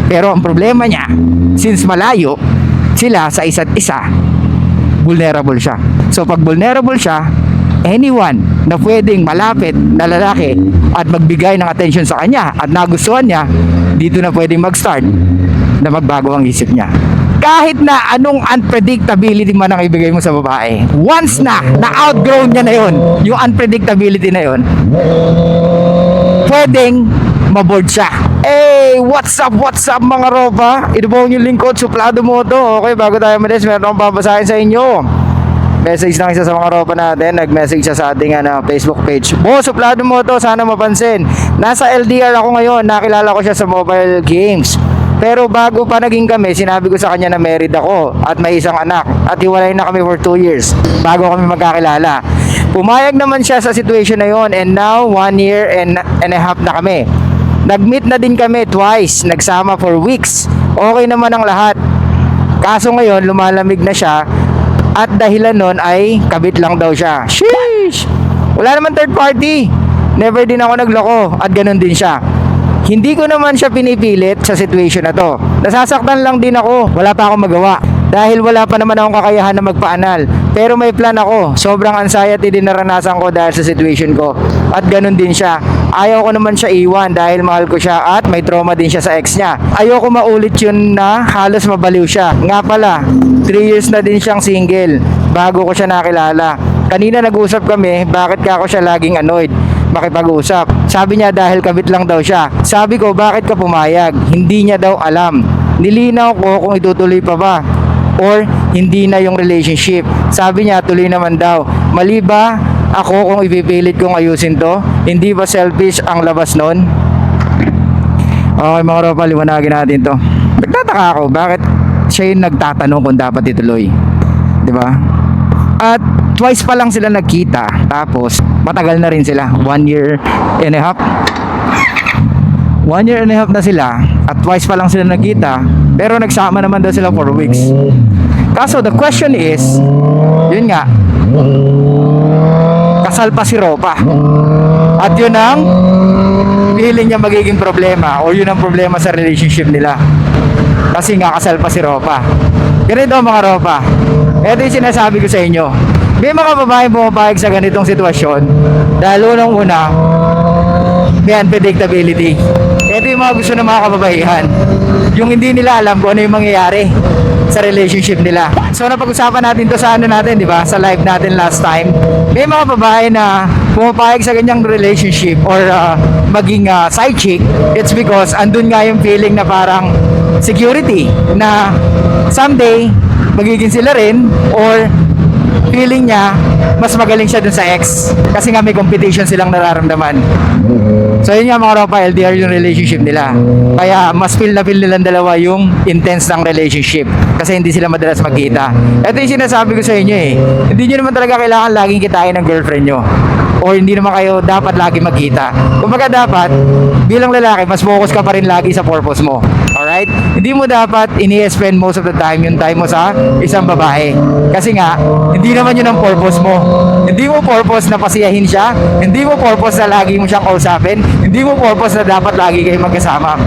Pero ang problema niya, since malayo sila sa isa't isa, vulnerable siya. So pag vulnerable siya, anyone na pwedeng malapit na lalaki at magbigay ng attention sa kanya at nagustuhan niya, dito na pwedeng mag-start na magbago ang isip niya. Kahit na anong unpredictability man ang ibigay mo sa babae, once na outgrown niya na yun, yung unpredictability na yun, pwedeng maboard siya. Hey, what's up mga ropa? Ito po yung lingkod, Suplado Moto. Okay, bago tayo malis, meron akong babasahin sa inyo. Message ng isa sa mga ropa natin, nag-message siya sa ating Facebook page. Suplado Moto, sana mapansin. Nasa LDR ako ngayon, nakilala ko siya sa mobile games. Pero bago pa naging kami, sinabi ko sa kanya na married ako at may isang anak. At hiwalay na kami for 2 years bago kami magkakilala. Pumayag naman siya sa situation na yon, and now 1 year and a half na kami. Nag-meet na din kami twice, nagsama for weeks. Okay naman ang lahat. Kaso ngayon, lumalamig na siya at dahilan nun ay kabit lang daw siya. Sheesh! Wala naman third party. Never din ako nagloko at ganun din siya. Hindi ko naman siya pinipilit sa situation na to. Nasasaktan lang din ako. Wala pa akong magawa. Dahil wala pa naman akong kakayahan na magpaanal. Pero may plan ako. Sobrang anxiety din naranasan ko dahil sa situation ko. At ganun din siya. Ayaw ko naman siya iwan dahil mahal ko siya at may trauma din siya sa ex niya. Ayoko maulit yun na halos mabaliw siya. Nga pala, 3 years na din siyang single bago ko siya nakilala. Kanina nag-usap kami, bakit ka ako siya laging annoyed makipag-usap. Sabi niya dahil kabit lang daw siya. Sabi ko, bakit ka pumayag? Hindi niya daw alam. Nilinaw ko kung itutuloy pa ba or hindi na yung relationship. Sabi niya, tuloy naman daw. Mali ba ako kung ipipilit kong ayusin to? Hindi ba selfish ang labas nun? Okay mga ropa, liwanagin natin to. Nagtataka ako, bakit siya yung nagtatanong kung dapat ituloy? Diba? At twice pa lang sila nagkita. Tapos matagal na rin sila, 1 year and a half. 1 year and a half na sila. At twice pa lang sila nagkita. Pero nagsama naman daw sila for weeks. Kaso the question is, yun nga, kasal pa si Ropa. At yun ang feeling niya magiging problema, o yun ang problema sa relationship nila. Kasi nga kasal pa si Ropa. Ganito mga Ropa, ito yung sinasabi ko sa inyo. May mga babae pumapayag sa ganitong sitwasyon dahil unang-una, may unpredictability. Ito yung mga gusto ng mga kababaihan, yung hindi nila alam kung ano yung mangyayari sa relationship nila. So napag-usapan natin to sa ano natin, di ba? Sa live natin last time. May mga babae na pumapayag sa ganyang relationship or maging side chick. It's because andun nga yung feeling na parang security na someday magiging sila rin, or feeling niya mas magaling siya dun sa ex kasi nga may competition silang nararamdaman. So yun nga mga ropa, LDR yung relationship nila, kaya mas feel na feel nilang dalawa yung intense ng relationship kasi hindi sila madalas magkita. Ito yung sinasabi ko sa inyo hindi nyo naman talaga kailangan laging kitain ng girlfriend nyo, o hindi naman kayo dapat lagi magkita. Kumbaga dapat bilang lalaki mas focus ka pa rin lagi sa purpose mo. Alright? Hindi mo dapat ini-spend most of the time yung time mo sa isang babae. Kasi nga, hindi naman yun ang purpose mo. Hindi mo purpose na pasiyahin siya. Hindi mo purpose na lagi mo siyang kausapin. Hindi mo purpose na dapat lagi kayo magkasama.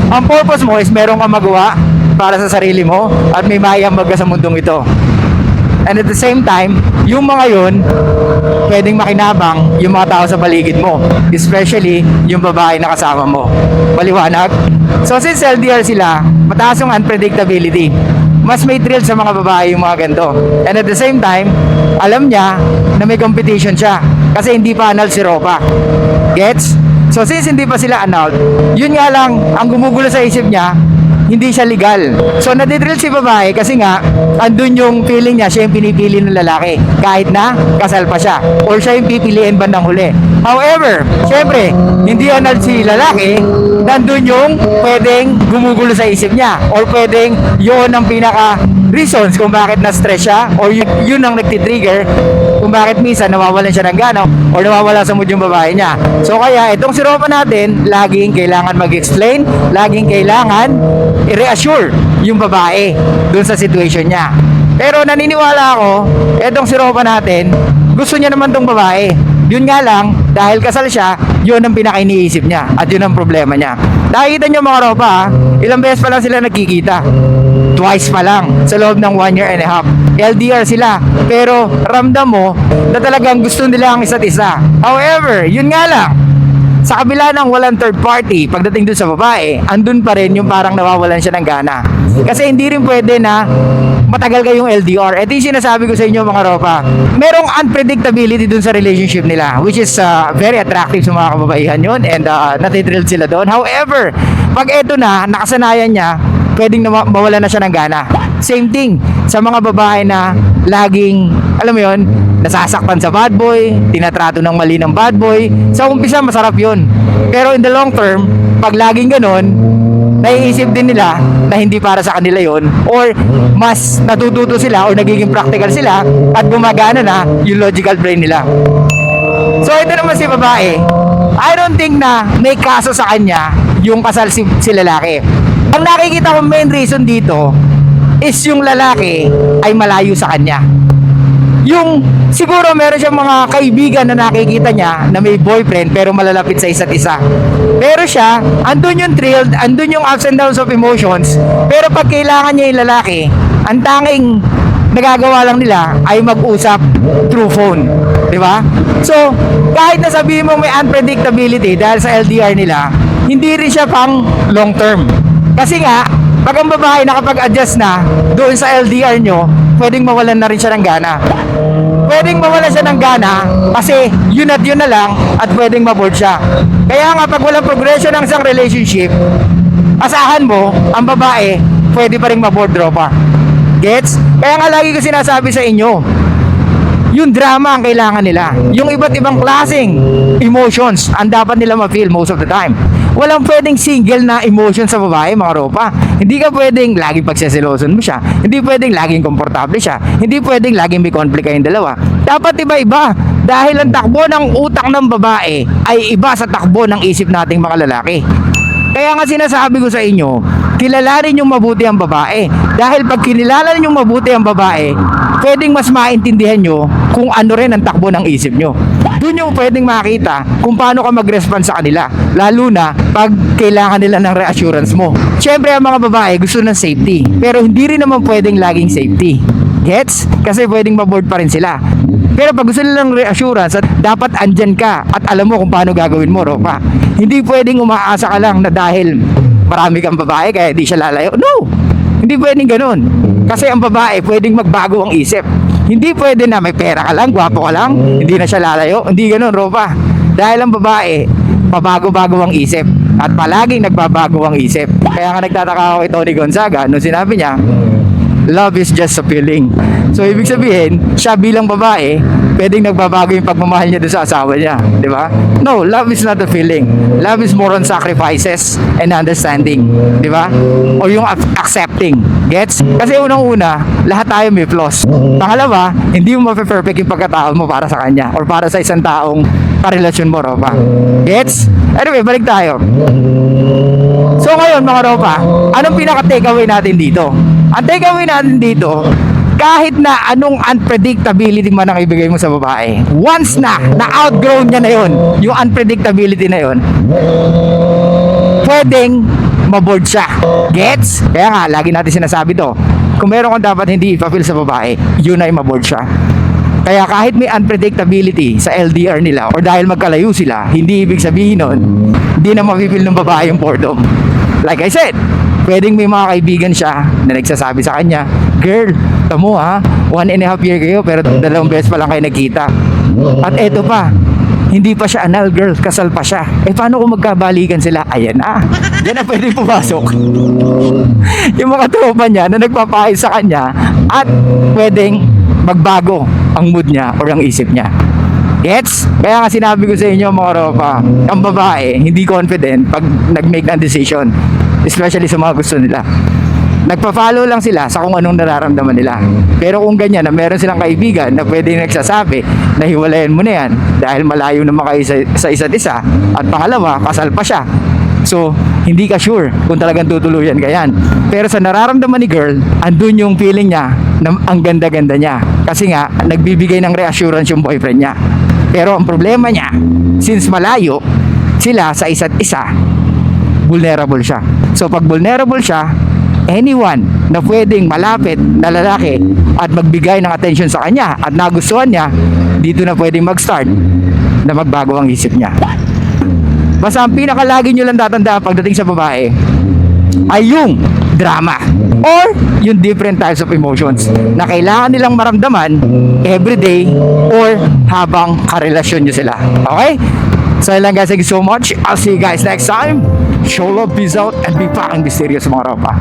Ang purpose mo is meron kang magawa para sa sarili mo at may maiambag ka sa mundong ito. And at the same time, yung mga yun, pwedeng makinabang yung mga tao sa paligid mo. Especially yung babae na kasama mo. Paliwanag? So since LDR sila, mataas yung unpredictability. Mas may thrill sa mga babae yung mga ganito. And at the same time, alam niya na may competition siya. Kasi hindi pa annulled si Ropa. Gets? So since hindi pa sila annulled, yun nga lang, ang gumugulo sa isip niya, hindi siya legal. So nadidrill si babae kasi nga andun yung feeling niya siya yung pinipili ng lalaki kahit na kasal pa siya, or siya yung pipiliin bandang huli. However, syempre hindi annulled si lalaki, nandun yung pwedeng gumugulo sa isip niya, or pwedeng yun ang pinaka reasons kung bakit na-stress siya, or yun ang nagtitrigger kung bakit minsan nawawalan siya ng gana or nawawala sa mood yung babae niya. So kaya itong si Ropa natin, laging kailangan mag-explain, laging kailangan i-reassure yung babae dun sa situation niya. Pero naniniwala ako, etong si Ropa natin, gusto niya naman tong babae. Yun nga lang, dahil kasal siya, Yun ang pinaka-iniisip niya at yun ang problema niya. Nakikita niyo mga ropa ha, ilang beses pa lang sila nagkikita. Twice pa lang sa loob ng 1 year and a half. LDR sila, pero ramdam mo na talagang gusto nila ang isa't isa. However, yun nga lang, sa kabila ng walang third party, pagdating dun sa babae, andun pa rin yung parang nawawalan siya ng gana. Kasi hindi rin pwede na matagal kayong LDR. Ito yung sinasabi ko sa inyo mga ropa. Merong unpredictability dun sa relationship nila, which is very attractive sa mga kababaihan yun, and natithrilled sila doon. However, pag eto na, nakasanayan niya, pwedeng mawala na siya ng gana. Same thing sa mga babae na laging, alam mo yun, nasasaktan sa bad boy, tinatrato ng mali ng bad boy. Sa umpisa, masarap yun. Pero in the long term, pag laging ganun, naiisip din nila na hindi para sa kanila yon, or mas natututo sila or nagiging practical sila at gumagana na yung logical brain nila. So ito naman si babae, I don't think na may kaso sa kanya yung kasal si lalaki. Ang nakikita kong main reason dito is yung lalaki ay malayo sa kanya. Yung siguro meron siyang mga kaibigan na nakikita niya na may boyfriend pero malalapit sa isa't isa. Pero siya, andun yung thrilled, andun yung ups and downs of emotions. Pero pag kailangan niya yung lalaki, ang tanging nagagawa lang nila ay mag-usap through phone. Di ba? So, kahit na sabihin mo may unpredictability dahil sa LDR nila, hindi rin siya pang long term. Kasi nga, pag ang babae nakapag-adjust na doon sa LDR nyo, pwedeng mawalan na rin siya ng gana. Pwedeng mawalan siya ng gana kasi yun at yun na lang at pwedeng maboard siya. Kaya nga pag walang progression ng isang relationship, asahan mo, ang babae, pwede pa rin maboard tropa. Gets? Kaya nga lagi ko sinasabi sa inyo, yung drama ang kailangan nila. Yung iba't ibang klaseng emotions ang dapat nila ma-feel most of the time. Walang pwedeng single na emotion sa babae, mga ropa. Hindi ka pwedeng laging pagseseloson mo siya. Hindi pwedeng laging komportable siya. Hindi pwedeng laging may conflict kayong dalawa. Dapat iba-iba. Dahil ang takbo ng utak ng babae ay iba sa takbo ng isip nating mga lalaki. Kaya nga sinasabi ko sa inyo, kilalanin yung mabuti ang babae. Dahil pag kinilala yung mabuti ang babae, pwedeng mas maintindihan nyo kung ano rin ang takbo ng isip nyo. Doon yung pwedeng makita kung paano ka mag-respond sa kanila. Lalo na pag kailangan nila ng reassurance mo. Siyempre ang mga babae gusto ng safety. Pero hindi rin naman pwedeng laging safety. Gets? Kasi pwedeng maboard pa rin sila. Pero pag gusto nila ng reassurance at dapat andyan ka at alam mo kung paano gagawin mo, ropa. Hindi pwedeng umaasa ka lang na dahil marami kang babae kaya di siya lalayo. No! Hindi pwedeng ganun. Kasi ang babae pwedeng magbago ang isip. Hindi pwede na may pera ka lang, gwapo ka lang, hindi na siya lalayo. Hindi ganun, ropa. Dahil ang babae, pabago-bago ang isip. At palaging nagbabago ang isip. Kaya nga nagtataka ako kay Tony Gonzaga nung sinabi niya, love is just a feeling. So ibig sabihin, siya bilang babae, pwedeng nagbabago yung pagmamahal niya doon sa asawa niya, di ba? No, love is not a feeling. Love is more on sacrifices and understanding, di ba? O yung accepting. Gets? Kasi unang-una, lahat tayo may flaws. Pangalawa, hindi mo mape-perfect yung pagkatao mo para sa kanya or para sa isang taong karelasyon mo, ropa. Gets? Anyway, balik tayo. So ngayon mga ropa, anong pinaka-takeaway natin dito? Ang takeaway natin dito, kahit na anong unpredictability man ang ibigay mo sa babae, once na outgrown niya na yun, yung unpredictability na yun, pwedeng maboard siya. Gets? Kaya nga, lagi natin sinasabi to, kung meron kang dapat hindi ipapil sa babae, yun ay maboard siya. Kaya kahit may unpredictability sa LDR nila or dahil magkalayo sila, hindi ibig sabihin nun, hindi na mapipil ng babae yung boredom. Like I said, pwedeng may mga kaibigan siya na nagsasabi sa kanya, girl, tamo ha, 1.5 year kayo pero 2 beses pa lang kayo nagkita. At eto pa, hindi pa siya anal, girl, kasal pa siya. Eh paano kung magkabalikan sila? Ayan na, yan na pwedeng pumasok. Yung mga tropa niya na nagpapahid sa kanya at pwedeng magbago ang mood niya or ang isip niya. Gets? Kaya nga sinabi ko sa inyo mga tropa, ang babae hindi confident pag nag-make ng decision, especially sa mga gusto nila. Nagpa-follow lang sila sa kung anong nararamdaman nila. Pero kung ganyan na meron silang kaibigan na pwede nagsasabi na hiwalayan mo na yan dahil malayo naman kayo sa isa't isa, at pangalawa, kasal pa siya, so hindi ka sure kung talagang tutuluyan ka yan. Pero sa nararamdaman ni girl, andun yung feeling niya na ang ganda-ganda niya. Kasi nga, nagbibigay ng reassurance yung boyfriend niya. Pero ang problema niya, since malayo, sila sa isa't isa, vulnerable siya. So pag vulnerable siya, anyone na pwedeng malapit na lalaki at magbigay ng attention sa kanya at nagustuhan niya, dito na pwedeng mag-start na magbago ang isip niya. Basta ang pinakalagi nyo lang tatandaan pagdating sa babae ay yung drama or yung different types of emotions na kailangan nilang maramdaman everyday or habang karelasyon nyo sila. Okay? So yun lang guys, thank you so much. I'll see you guys next time. Show love, peace out, and be fucking mysterious mga ropa.